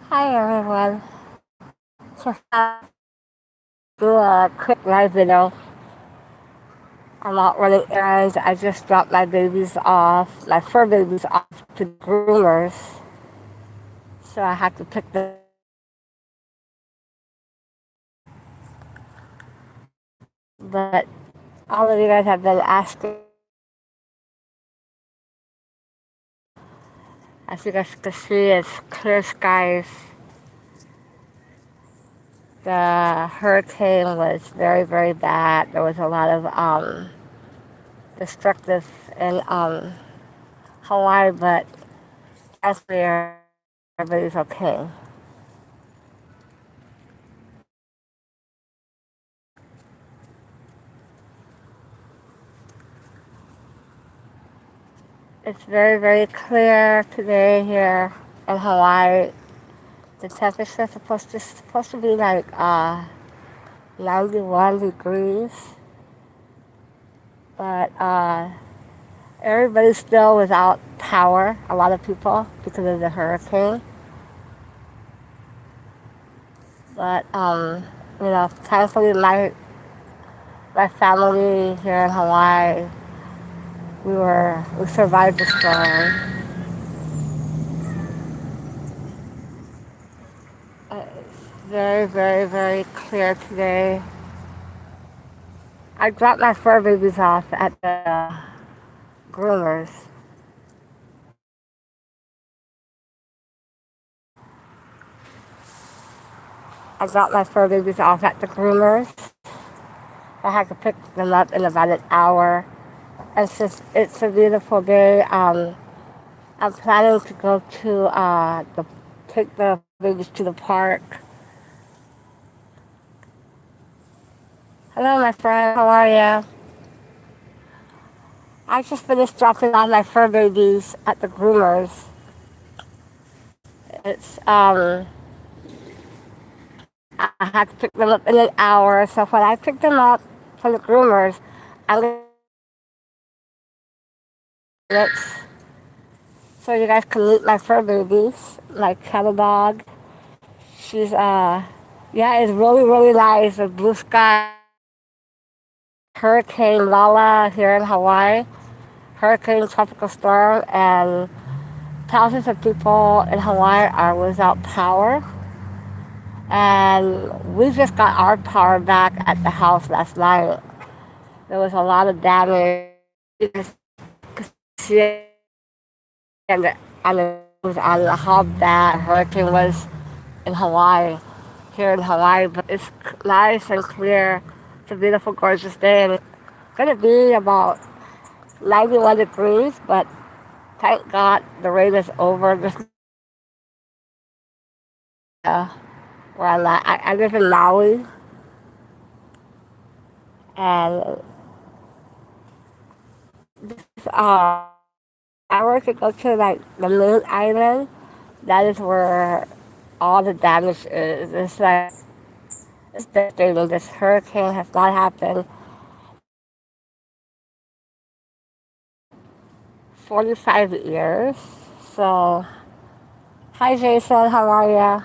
Hi everyone. Just do a quick live video. I'm out running errands. I just dropped my babies off, my fur babies off to the groomers. So I had to pick them. But all of you guys have been asking. As you guys can see, it's clear skies. The hurricane was very, very bad. There was a lot of destructive in Hawaii, but as we are, everybody's okay. It's very, very clear today here in Hawaii. The temperature is supposed to be like 91 degrees, but everybody's still without power. A lot of people because of the hurricane. But thankfully my family here in Hawaii, we survived the storm. It's very, very, very clear today. I dropped my fur babies off at the groomers. I dropped my fur babies off at the groomers. I had to pick them up in about an hour. And since it's a beautiful day, I'm planning to go to take the babies to the park. Hello, my friend. How are you? I just finished dropping off my fur babies at the groomers. It's I had to pick them up in an hour. So when I pick them up from the groomers, I'm gonna so you guys can meet my fur babies, my cattle dog. She's yeah, it's really, really nice. The blue sky, Hurricane Lala here in Hawaii, hurricane tropical storm, and thousands of people in Hawaii are without power. And we just got our power back at the house last night. There was a lot of damage. You can see it on how bad hurricane was in Hawaii, here in Hawaii. But it's nice and clear. It's a beautiful, gorgeous day, and it's gonna be about 91 degrees. But thank God the rain is over. Just where I live in Maui, and I were to go to like the Moon Island. That is where all the damage is. It's like it's devastating. This hurricane has not happened 45 years. So, hi Jason, how are ya?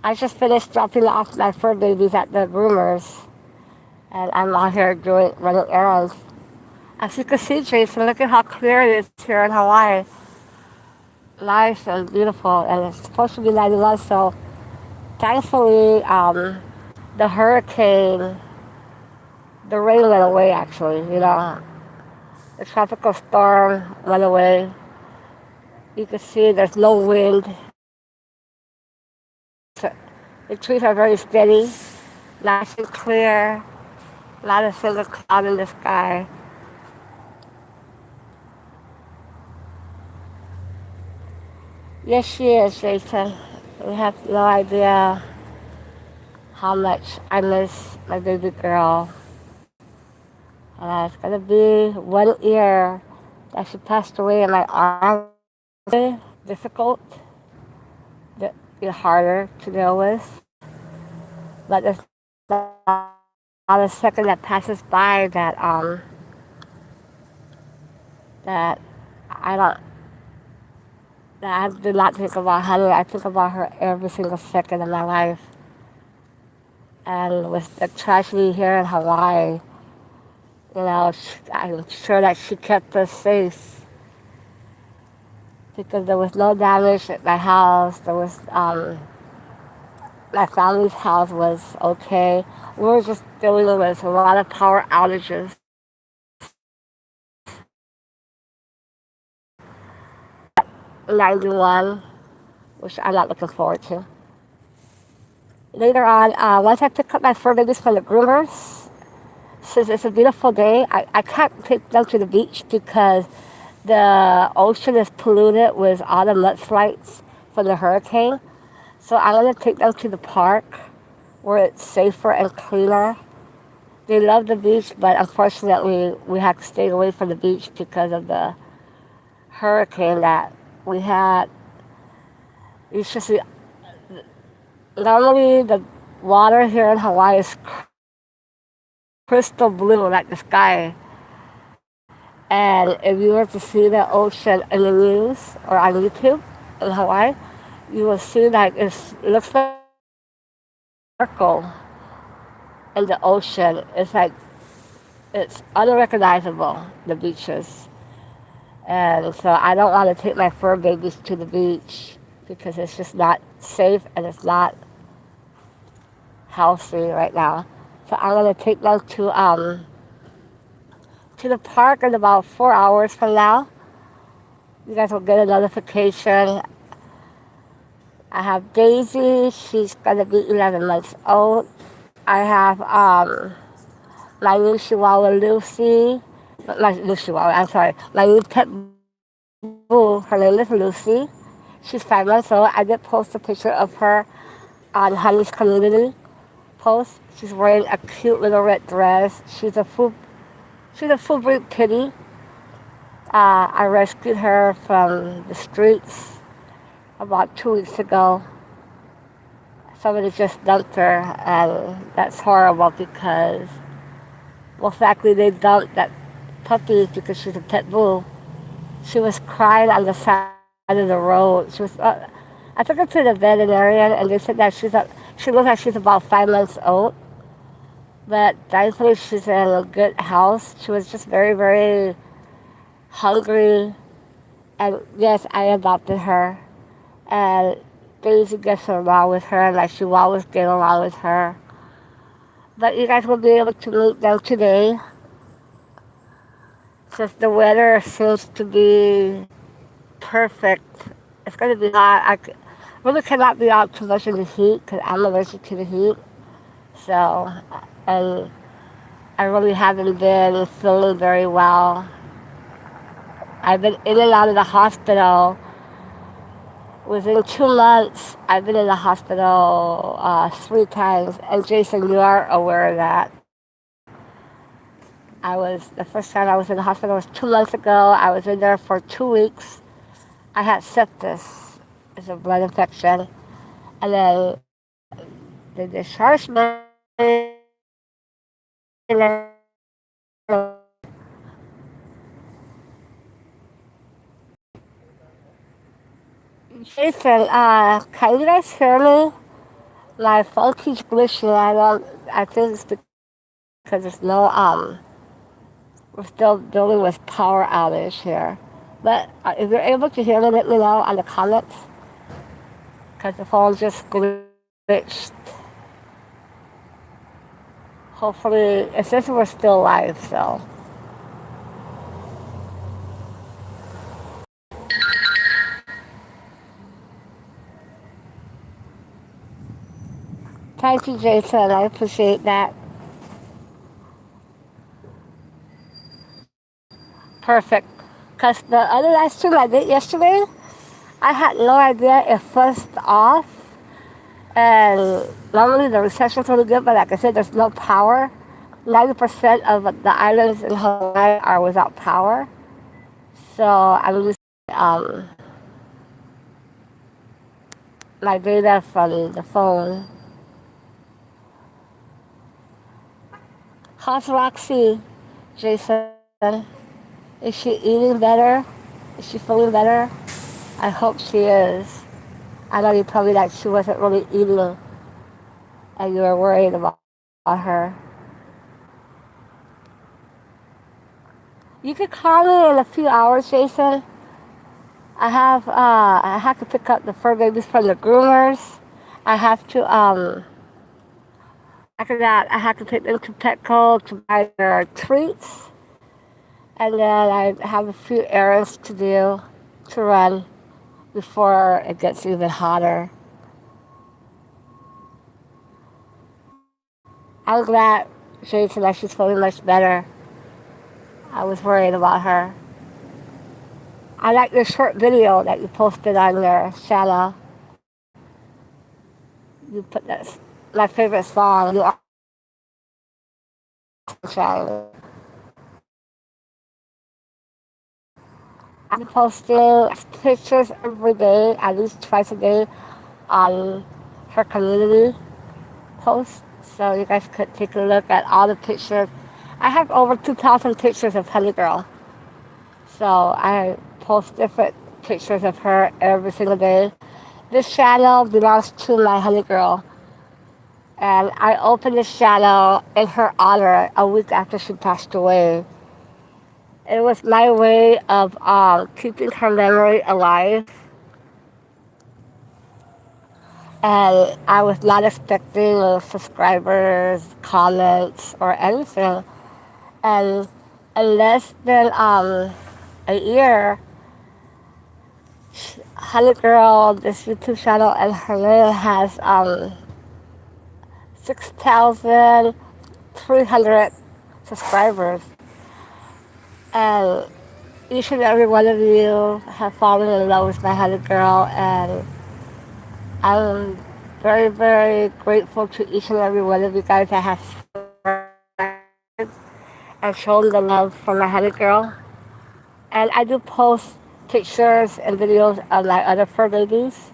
I just finished dropping off my fur babies at the groomers, and I'm out here running errands. As you can see, Jason, look at how clear it is here in Hawaii. Nice and beautiful, and it's supposed to be 91. So, thankfully, the hurricane, the rain went away. Actually, the tropical storm went away. You can see there's no wind. The trees are very steady, nice and clear. Not a single cloud in the sky. Yes, she is, Jason. You have no idea how much I miss my baby girl. And it's gonna be 1 year that she passed away in my arms. Difficult, harder to deal with. But there's not a second that passes by that I don't I do not think about Honey. I think about her every single second of my life. And with the tragedy here in Hawaii, I'm sure that she kept us safe because there was no damage at my house. My family's house was okay. We were just dealing with a lot of power outages. 91, which I'm not looking forward to. Later on, once I pick up my fur babies from the groomers, since it's a beautiful day, I can't take them to the beach because the ocean is polluted with all the mudslides from the hurricane. So I'm going to take them to the park where it's safer and cleaner. They love the beach, but unfortunately, we have to stay away from the beach because of the hurricane that we had. It's just normally the water here in Hawaii is crystal blue like the sky. And if you were to see the ocean in the news or on YouTube in Hawaii, you will see that it looks like a circle in the ocean. It's like it's unrecognizable, the beaches. And so I don't want to take my fur babies to the beach because it's just not safe and it's not healthy right now. So I'm going to take them to the park in about 4 hours from now. You guys will get a notification. I have Daisy. She's going to be 11 months old. I have my new Chihuahua Lucy. My new Chihuahua, I'm sorry. My new pet boo. Her name is Lucy. She's 5 months old. I did post a picture of her on Honey's community post. She's wearing a cute little red dress. She's a full breed Pitty. I rescued her from the streets about 2 weeks ago. Somebody just dumped her, and that's horrible because, well, frankly, they dumped that puppy because she's a pet bull. She was crying on the side of the road. I took her to the veterinarian, and they said that she looks like she's about 5 months old. But thankfully, she's in a good health. She was just very, very hungry. And yes, I adopted her. And Daisy gets along with her, and like she will always get along with her. But you guys will be able to meet them today, since the weather seems to be perfect. It's going to be hot. Really cannot be out too much in the heat because I'm allergic to the heat. So, and I really haven't been feeling very well. I've been in and out of the hospital. Within 2 months, I've been in the hospital 3 times. And Jason, you are aware of that. The first time I was in the hospital was 2 months ago. I was in there for 2 weeks. I had sepsis. It's a blood infection. And then they discharged me. Jason, can you guys hear me? My phone keeps glitching. I think it's because there's we're still dealing with power outage here. But if you're able to hear me, let me know on the comments. Because the phone just glitched. Hopefully, it says we're still live, so. Thank you, Jason. I appreciate that. Perfect. Because the other live stream I did yesterday, I had no idea it fuzzed off. And normally the reception's really good, but like I said, there's no power. 90% of the islands in Hawaii are without power. So I'm using um, my data from the phone. How's Roxy, Jason? Is she eating better? Is she feeling better? I hope she is. I know you told me that she wasn't really eating and you were worried about her. You could call me in a few hours, Jason. I have to pick up the fur babies from the groomers. I have to after that I have to take them to Petco to buy their treats, and then I have a few errands to do to run before it gets even hotter. I'm glad, Jason, that she's feeling much better. I was worried about her. I like the short video that you posted on your channel. You put that my favorite song. You are channel. I'm posting pictures every day, at least twice a day, on her community post. So you guys could take a look at all the pictures. I have over 2,000 pictures of Honey Girl. So I post different pictures of her every single day. This channel belongs to my Honey Girl. And I opened this channel in her honor a week after she passed away. It was my way of keeping her memory alive. And I was not expecting subscribers, comments, or anything. And in less than a year, Honey Girl, this YouTube channel, and her name has 6,300 subscribers. And each and every one of you have fallen in love with my Honey Girl, and I'm very, very grateful to each and every one of you guys that has and shown the love for my Honey Girl. And I do post pictures and videos of my other fur babies.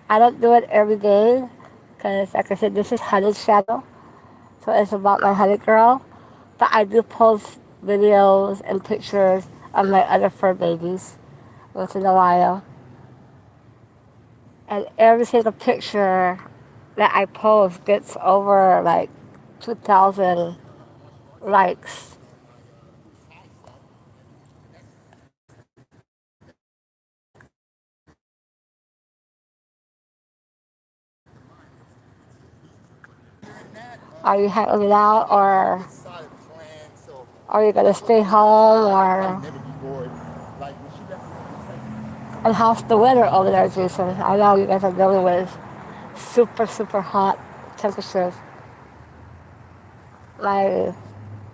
I don't do it every day because, like I said, this is Honey's channel, so it's about my Honey Girl. But I do post videos and pictures of my other fur babies once in a while. And every single picture that I post gets over like 2,000 likes. Are you hanging out, or are you gonna stay home, or? And how's the weather over there, Jason? I know you guys are dealing with super, super hot temperatures. My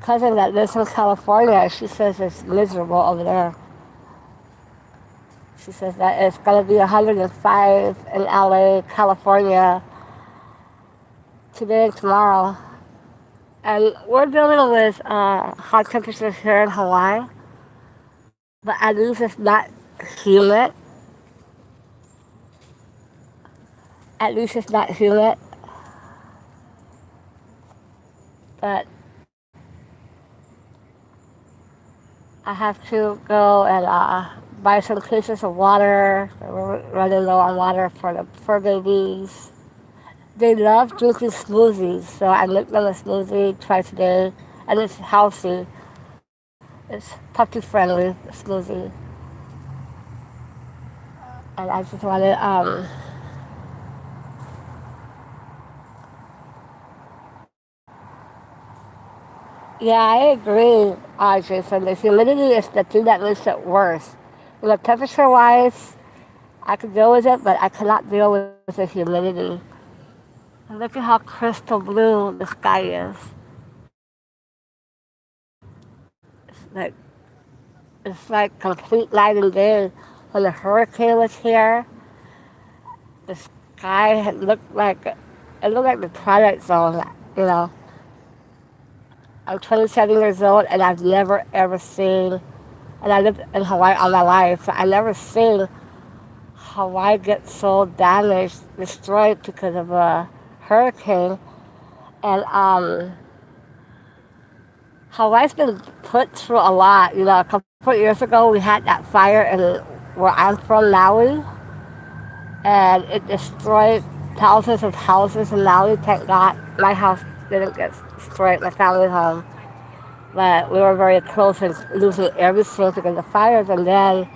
cousin that lives in California, she says it's miserable over there. She says that it's gonna be 105 in LA, California, today and tomorrow. And we're dealing with hot temperatures here in Hawaii, but at least it's not humid. At least it's not humid. But I have to go and buy some cases of water. We're running low on water for the fur babies. They love drinking smoothies, so I make them a smoothie twice a day, and it's healthy. It's puppy friendly smoothie, and I just wanted yeah, I agree, Jason. The humidity is the thing that makes it worse. You know, temperature wise, I could deal with it, but I cannot deal with the humidity. And look at how crystal blue the sky is. It's like it's like complete night and day. When the hurricane was here, the sky had looked like it looked like the Twilight Zone. You know, I'm 27 years old, and I've never ever seen. And I lived in Hawaii all my life, so I never seen Hawaii get so damaged, destroyed because of a hurricane. And Hawaii's been put through a lot. You know, a couple of years ago we had that fire in where I'm from, Maui. and it destroyed thousands of houses in Maui. Thank God my house didn't get destroyed, my family's home. But we were very close and losing everything because of the fires. And then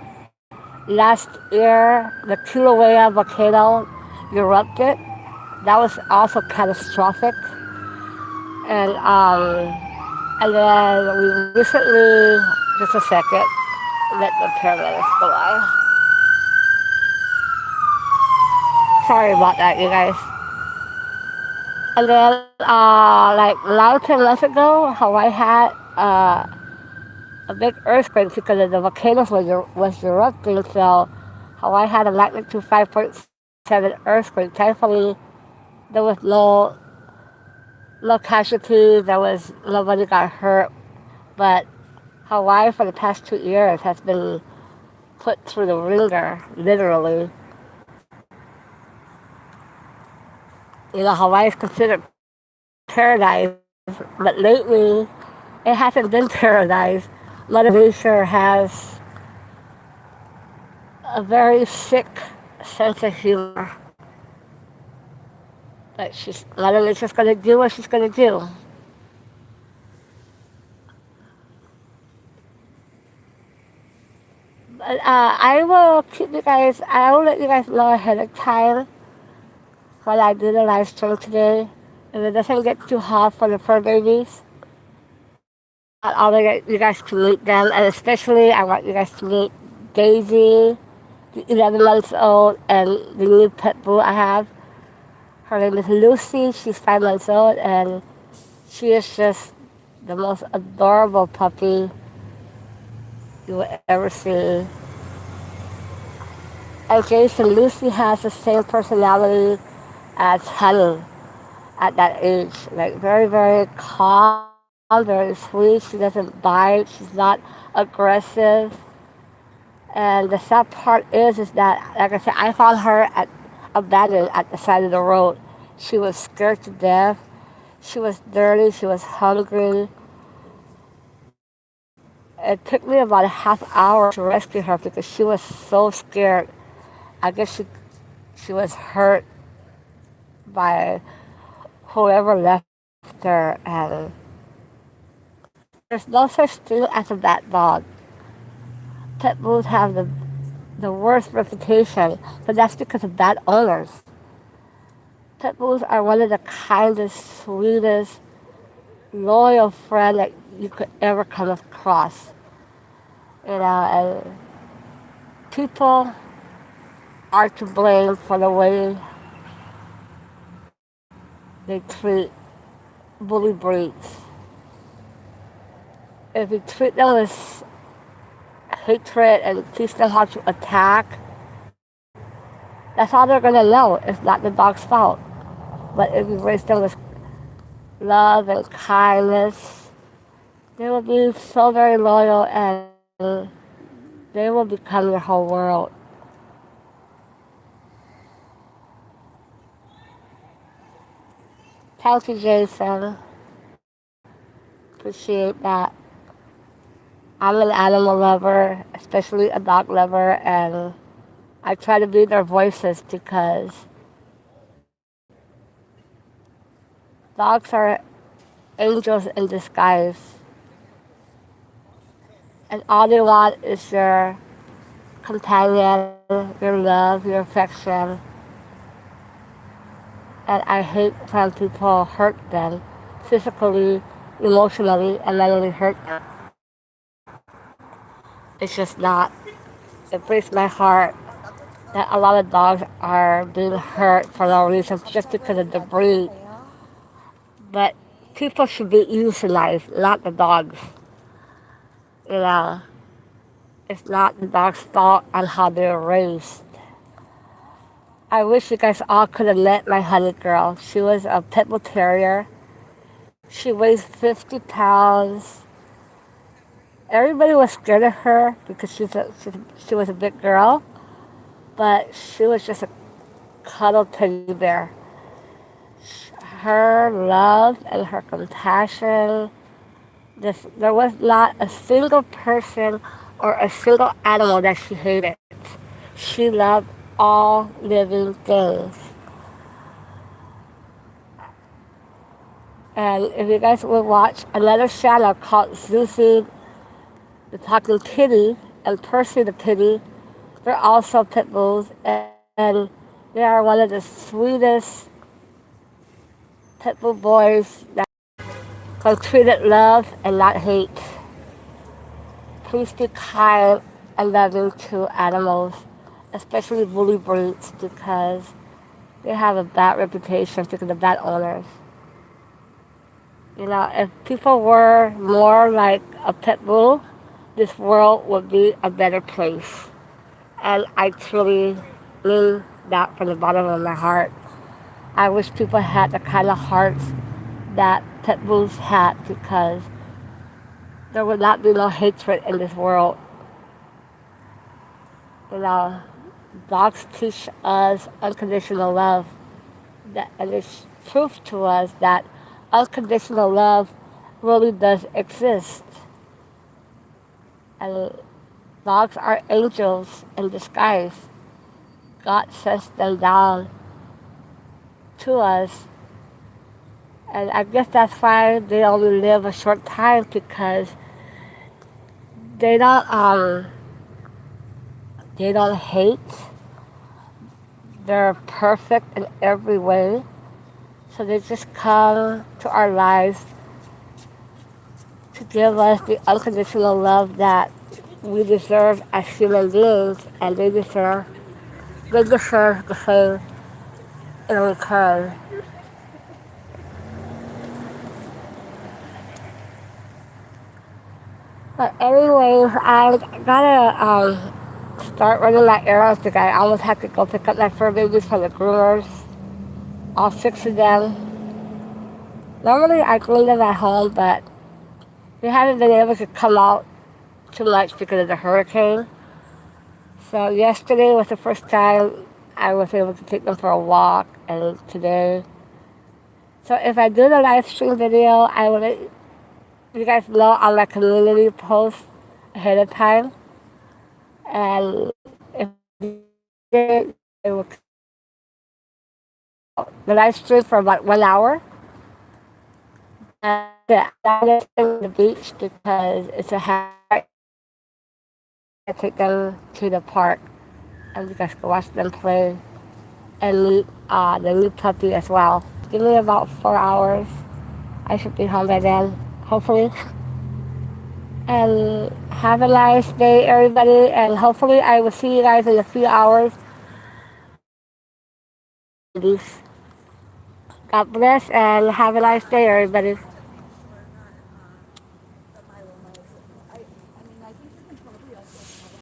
last year, the Kilauea volcano erupted. That was also catastrophic. And then we recently, just a second, let the paramedics go by. Sorry about that, you guys. And then, like 9 10 months ago, Hawaii had a big earthquake because of the volcanoes was erupting. So Hawaii had a magnitude 5.7 earthquake. Thankfully, there was no casualties. There was nobody got hurt. But Hawaii for the past 2 years has been put through the ringer, literally. Hawaii is considered paradise, but lately it hasn't been paradise. Mother Nature has a very sick sense of humor. But Mother Nature's gonna do what she's gonna do. But I will let you guys know ahead of time when I do the live stream today. If it doesn't get too hot for the fur babies, I'll get you guys to meet them. And especially, I want you guys to meet Daisy, the 11 months old, and the new pet boo I have. Her name is Lucy. She's 5 months old, and she is just the most adorable puppy you will ever see. And Jason, Lucy has the same personality as Honey at that age. Like very, very calm, very sweet. She doesn't bite. She's not aggressive. And the sad part is that, like I said, I found her abandoned at the side of the road. She was scared to death. She was dirty. She was hungry. It took me about a half hour to rescue her because she was so scared. I guess she was hurt by whoever left her, and there's no such thing as a bad dog. Pet bulls have the worst reputation, but that's because of bad owners. Pit bulls are one of the kindest, sweetest, loyal friend that you could ever come across. And people are to blame for the way they treat bully breeds. If you treat them with hatred and teach them how to attack, that's all they're gonna know. It's not the dog's fault. But if you raise them with love and kindness, they will be so very loyal and they will become your whole world. Thank you, Jason. Appreciate that. I'm an animal lover, especially a dog lover, and I try to be their voices because dogs are angels in disguise. And all they want is your companion, your love, your affection. And I hate when people hurt them physically, emotionally, and mentally hurt them. It's just not. It breaks my heart that a lot of dogs are being hurt for no reason just because of the breed. But people should be euthanized, not the dogs. You know, it's not the dog's fault on how they're raised. I wish you guys all could have met my honey girl. She was a pit bull terrier. She weighs 50 pounds. Everybody was scared of her because she was a big girl, but she was just a cuddle teddy bear. Her love and her compassion, there was not a single person or a single animal that she hated. She loved all living things. And if you guys would watch another channel called Zuzu, the talking Pitty, and Percy the Pitty, they're also pit bulls, and they are one of the sweetest pit bull boys that can treat it love and not hate. Please be kind and loving to animals, especially bully breeds, because they have a bad reputation because of bad owners. You know, if people were more like a pit bull, this world would be a better place. And I truly mean that from the bottom of my heart. I wish people had the kind of hearts that pit bulls had, because there would not be no hatred in this world. You know, dogs teach us unconditional love, and it's proof to us that unconditional love really does exist. And dogs are angels in disguise. God sends them down to us. And I guess that's why they only live a short time, because they don't um they don't hate. They're perfect in every way. So they just come to our lives to give us the unconditional love that we deserve as human beings, and they deserve the same in return. But anyways, I gotta start running my errands because I almost have to go pick up my fur babies from the groomers, all six of them. Normally I groom them at home, but they haven't been able to come out too much because of the hurricane. So yesterday was the first time I was able to take them for a walk, and today. So if I do the live stream video, I will let you guys know on my community post ahead of time. And if it will the live stream for about 1 hour. And I'm going to the beach because it's a hike. I take them to the park, and you guys can watch them play and meet the new puppy as well. Give me about 4 hours. I should be home by then, hopefully. And have a nice day, everybody. And hopefully I will see you guys in a few hours. God bless and have a nice day, everybody.